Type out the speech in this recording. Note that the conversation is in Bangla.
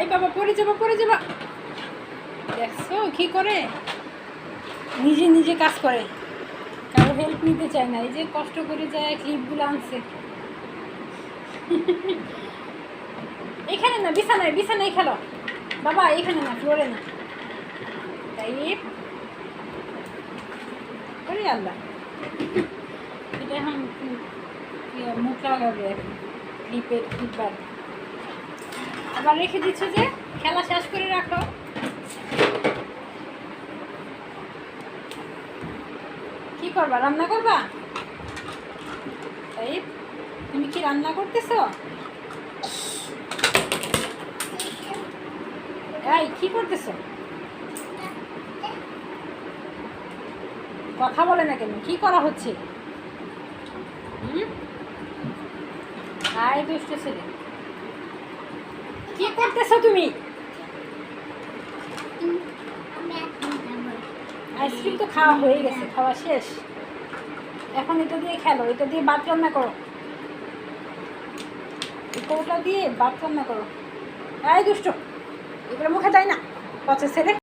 আই বাবা, পড়ে যাবা পড়ে যাবা। দেখছো কি করে, নিজে নিজে কাজ করে, কারো হেল্প নিতে চায় না। এই যে কষ্ট করে যায় ক্লিপগুলো আনছে। এখানে না, বিছানায় বিছানায় খেলো বাবা, এখানে না, ফ্লোরে না। তাই করে আল্লাহ, এটা এখন মুখ লাগাবে ক্লিপের ক্লিপার। আবার রেখে দিচ্ছ যে, খেলা শেষ করে রাখো। কি করবা, রান্না করবা? তাই তুমি কি রান্না করতেছো? এই কি করতেছো? কথা বলে না কেন? কি করা হচ্ছে? আয় দুষ্ট ছেলে, কি করতেছো তুমি? আইসক্রিম তো খাওয়া হয়ে গেছে, খাওয়া শেষ। এখন এটা দিয়ে খেলো, এটা দিয়ে ভাত রান্না করো, ওটা দিয়ে ভাত রান্না করো। এই দুষ্ট, এগুলো মুখে দেয় না, পচা ছেলে।